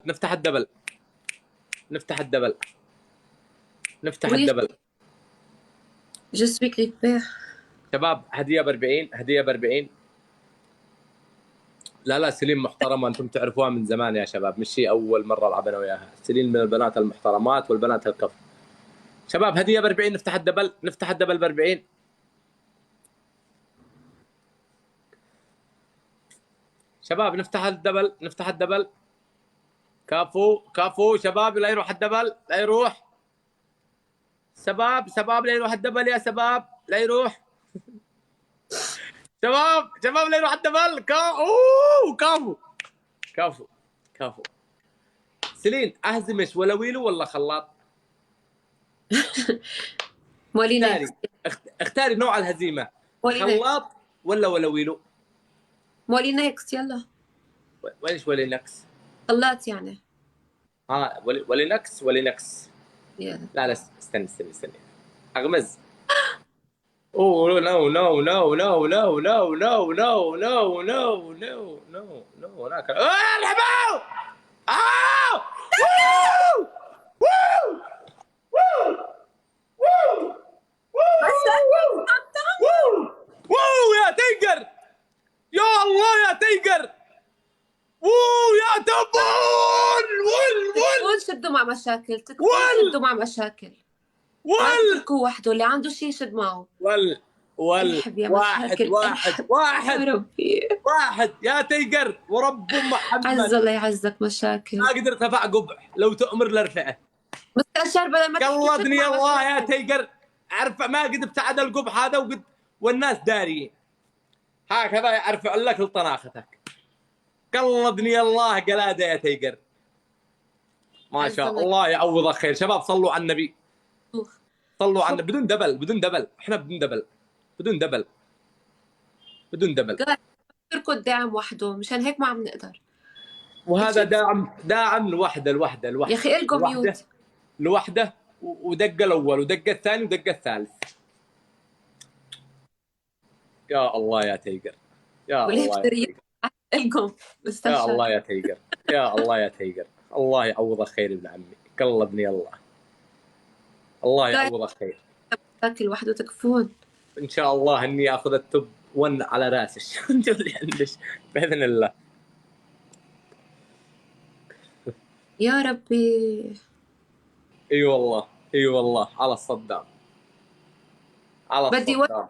نفتح الدبل نفتح الدبل نفتح Oui, الدبل je suis clipper. شباب هديه ب 40 هديه ب 40. لا سليم محترمه، انتم تعرفوها من زمان يا شباب، مش هي اول مره العب انا وياها. سليم من البنات المحترمات والبنات الكف. شباب هديه ب 40، نفتح الدبل نفتح الدبل ب 40. شباب نفتح الدبل نفتح الدبل. كفو كفو شباب، لا يروح الدبل لا يروح. شباب لا يروح الدبل يا شباب، لا يروح. شباب لا يروح الدبل. كفو كفو كفو. سلين اهزمش ولا ويلو ولا خلاط؟ مولي اختاري نيكست. اختاري نوع الهزيمه، مولي نيكست. خلاط ولا ويلو؟ مولي نيكست يلا. ويش ولي نكس؟ خلاط يعني. ولي نكس ولي نكس. يلا. لا استني اغمز. اوه نو نو نو نو نو نو نو نو نو نو نو نو نو هناك الحبوا. يا تيجر، يا الله يا تيجر. يا تبون تكفون شدوا مع مشاكل، تكفون شدوا مع مشاكل. تركوا وحده، اللي عنده شيء يشد معه. الحب يا مشاكل. واحد يا ربي واحد يا تيجر ورب محمد. عز الله يعزك مشاكل. ما قدرت ارفع قبح، لو تؤمر لارفعه. مستشار بدل ما قلدني الله يا تيجر. عرف ما قد ابتعد القبح هذا والناس داريين هكذا، ارفع لك لطناختك. قلدني الله قلاده يا تيجر. ما شاء الله يعوضك خير. شباب صلوا على النبي، صلوا على النبي. بدون دبل احنا بدون دبل. تركوا الدعم وحده، مشان هيك ما عم نقدر. وهذا داعم لوحده يا اخي الكم ميوت لوحده. ودق الاول ودق الثاني ودق الثالث. يا الله يا تيجر، يا الله يا تيجر. الكم يا الله يا تيجر، يا الله يا تيجر. الله يعوضك خير ابن عمي، قلبني الله يعوضك خير. تاكل وحده تكفون ان شاء الله اني اخذ التوب 1 على راسش. اللي عندك باذن الله. يا ربي. اي والله على الصدام، على بدي الصدام.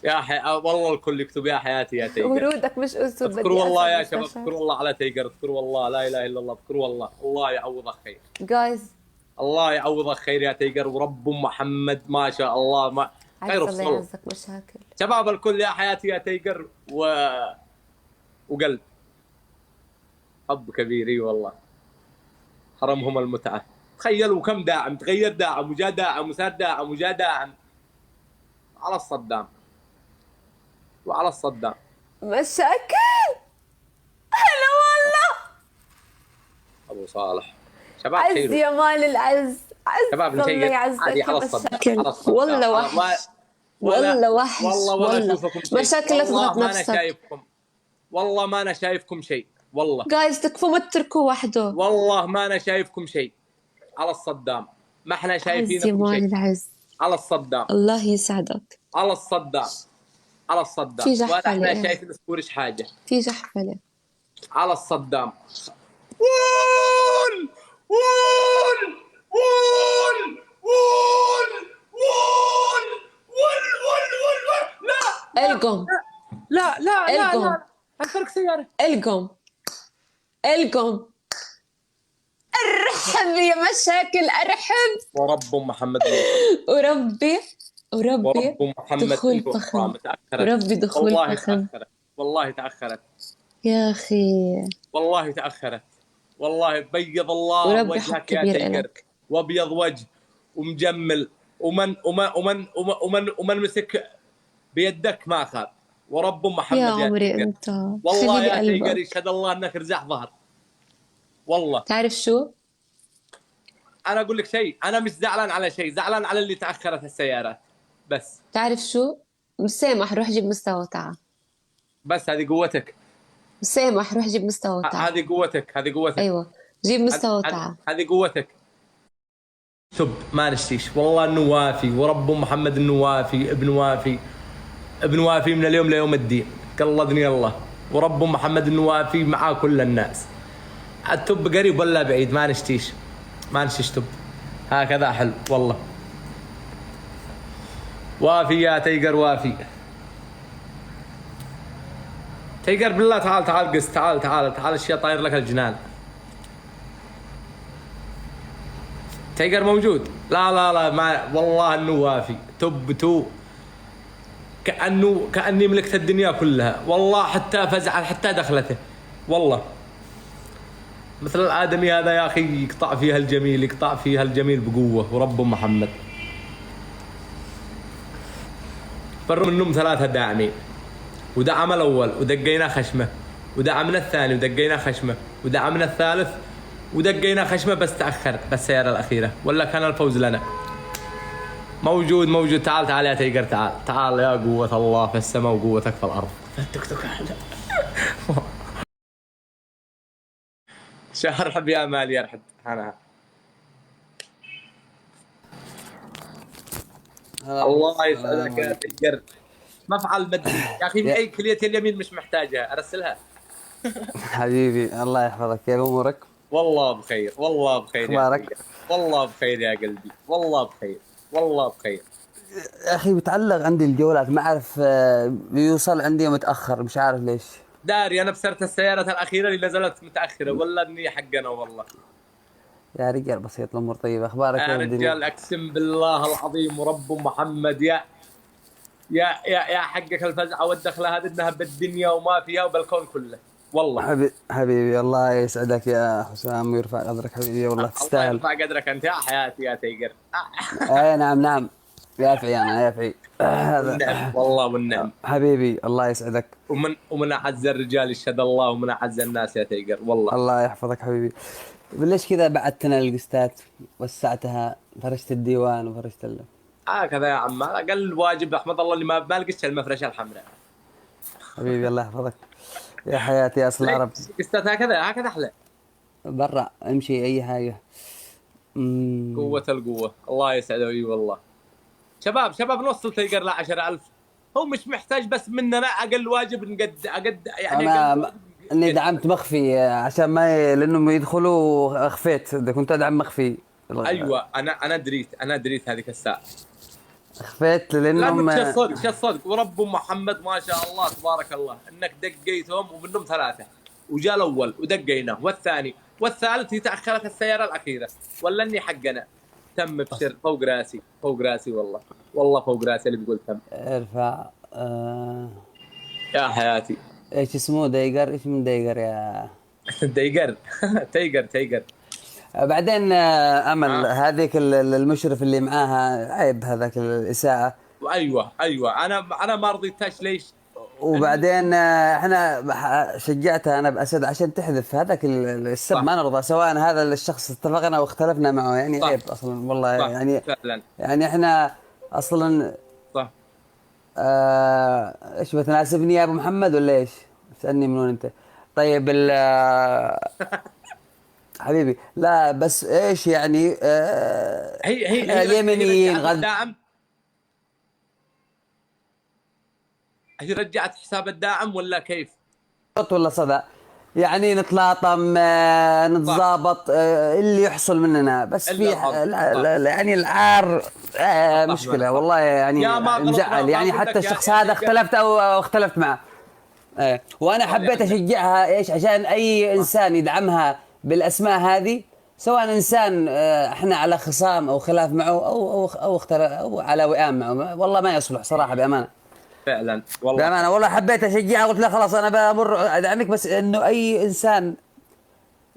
يا اخي والله الكل يكتب يا حياتي يا تيجر. ورودك مش اسود. اذكروا والله يا شباب، اذكروا الله على تيجر، اذكروا الله لا اله الا الله، اذكروا الله. الله يعوضك خير جايز، الله يعوضك خير يا تيجر ورب محمد. ما شاء الله ما خير الله يعزك مشاكل. شباب الكل يا حياتي يا تيجر وقلب حب كبير. اي والله حرمهم المتعه. تخيلوا كم داعم، تغير داعم وجاء داعم وصار داعم وجاء داعم. على الصدام وعلى الصدام مشاكل. هلا والله ابو صالح. شباب عز يا مال العز. عز شباب الله يعزك. على الصدام. والله وحش والله وحش والله. مشاكل لا تضغط نفسك. والله ما انا شايفكم شيء. والله جايز تكفوا ما تتركوا وحده. والله ما انا شايفكم شيء. على الصدام ما احنا شايفينكم شيء. العز. على الصدام الله يسعدك. على الصدام على الصدام. ولا احنا شايفين سكورش حاجه. في جحفله على الصدام. وول وول وول وول وول وول. لا القم لا انفرق سياره. القم ارحب يا مشاكل، ارحب. ورب محمد وربي ورب محمد دخول فخم. وربي دخول فخم. والله تأخرت يا أخي، والله تأخرت. والله بيض الله وجهك يا تيجر، وابيض وجه ومجمل. ومن مسك بيدك ما أخذ. ورب محمد يا عمري انت. والله يا تيجر يشهد الله انك رزاح ظهر. والله تعرف شو؟ انا اقول لك شيء، انا مش زعلان على شيء، زعلان على اللي تاخرت السيارات بس. تعرف شو؟ مسامح روح جيب مستوى تعال. بس هذه قوتك. مسامح روح جيب مستوى تعال. هذه قوتك، هذه قوتك. ايوه جيب مستوى تعال. هذه قوتك. سب ما نشتيش والله انه وافي، ورب محمد انه وافي، ابن وافي، ابن وافي من اليوم ليوم الدين. قلدني الله ورب محمد انه وافي معاه كل الناس. التب قريب ولا بعيد ما نشتيش، ما نشتيش تب. هكذا حلو والله. وافي يا تيجر وافي. تيجر بالله تعال تعال قس، تعال تعال تعال الشيء طاير لك الجنان. تيجر موجود؟ لا لا لا ما والله انه وافي. تب تو كأني ملكت الدنيا كلها والله، حتى فزع حتى دخلته والله. مثل الآدمي هذا يا أخي يقطع فيها الجميل، يقطع فيها الجميل بقوة ورب محمد. فروا منهم 3 داعمين، ودعم الأول ودقينا خشمه، ودعمنا الثاني ودقينا خشمه، ودعمنا الثالث ودقينا خشمه، بس تأخر بالسيارة الأخيرة ولا كان الفوز لنا. موجود موجود. تعال تعال يا تيجر، تعال تعال يا قوة الله في السماء وقوتك في الأرض. التك تك شهر حب يا مالي يرحب أنا. الله يسعدك يا تيجر. مفعل بدري يا أخي، أي كلية اليمين مش محتاجها أرسلها. حبيبي الله يحفظك، كيف أمورك؟ والله بخير والله بخير يا تيجر. والله بخير يا قلبي، والله بخير والله بخير. يا أخي بتعلق عندي الجوالات، ما أعرف بيوصل عندي متأخر مش عارف ليش. داري أنا بسرت السيارة الأخيرة اللي نزلت متأخرة ولا إني حقنا والله. يا رجال بسيط الأمور طيبة، أخبارك يا رجال أقسم بالله العظيم ورب محمد يا حقك الفزعة والدخلة هذه انها بالدنيا وما فيها وبالكون كله والله. حبيبي الله يسعدك يا حسام ويرفع قدرك حبيبي، والله تستاهل. الله يرفع قدرك انت يا حياتي يا تيجر. اي نعم نعم يافعي انا يافعي. والنعم والله والنعم حبيبي الله يسعدك. ومن اعز الرجال يشهد الله ومن اعز الناس يا تيجر والله. الله يحفظك حبيبي. ليش كذا بعدتنا القستات وسعتها، فرشت الديوان وفرشت هكذا يا عم، اقل واجب احمد الله اللي ما لقيتش المفرشه الحمراء. حبيبي الله يحفظك يا حياتي اصل العرب. قستات هكذا احلى. برا امشي اي حاجه. قوة القوة الله يسعده. اي والله شباب نوصل تيجر ل 10,000. هو مش محتاج بس مننا اقل واجب نقد يعني. انا اني دعمت مخفي عشان ما لانهم يدخلوا اخفيت، اذا كنت ادعم مخفي. ايوه انا دريت هذيك الساعه اخفيت لانهم شو الصدق ورب محمد ما شاء الله تبارك الله انك دقيتهم ومنهم 3 وجاء الاول ودقيناه والثاني والثالث تاخرت السياره الاخيره ولا اني حقنا تم بشر فوق راسي والله فوق راسي اللي بيقول تم. ارفع يا حياتي. ايش اسمه دايجر؟ ايش من دايجر يا دايجر؟ تيجر. بعدين امل هذيك المشرف اللي معاها عيب هذاك الاساءه. ايوه انا ما رضيتهاش. ليش؟ وبعدين احنا شجعتها انا باسد عشان تحذف هذاك السب. ما نرضى سواء هذا الشخص اتفقنا واختلفنا معه، يعني عيب اصلا والله. يعني فعلا. يعني احنا اصلا صح. ايش بتناسبني يا ابو محمد ولا ايش؟ اسالني من وين انت؟ طيب حبيبي لا بس ايش يعني هي اليمنيين هي رجعت حساب الداعم ولا كيف؟ ولا صدى يعني نتلاطم نتظابط اللي يحصل مننا بس في يعني العار مشكلة والله. يعني مزعل يعني حتى الشخص هذا اختلفت او اختلفت معه. وانا حبيت اشجعها ايش عشان اي انسان يدعمها بالاسماء هذه، سواء انسان احنا على خصام او خلاف معه او على وئام معه، والله ما يصلح صراحه بامانه. فعلا والله بامانه والله حبيت اشجعها، قلت لا خلاص انا بمر عنك، بس انه اي انسان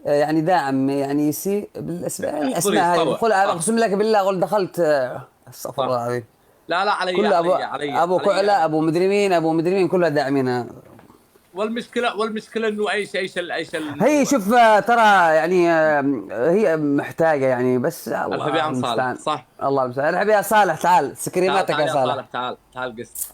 يعني داعم يعني يسيء بالاسماء هذه قل اقسم لك بالله قل دخلت استغفر الله العظيم. لا علي كل ابو كعلة ابو مدري مين كلها داعمين. والمشكله انه ايش هي شوف ترى يعني هي محتاجه يعني بس الله المستعان. صح الله المستعان. ارحب يا صالح، تعال سكريماتك يا صالح. تعال قس.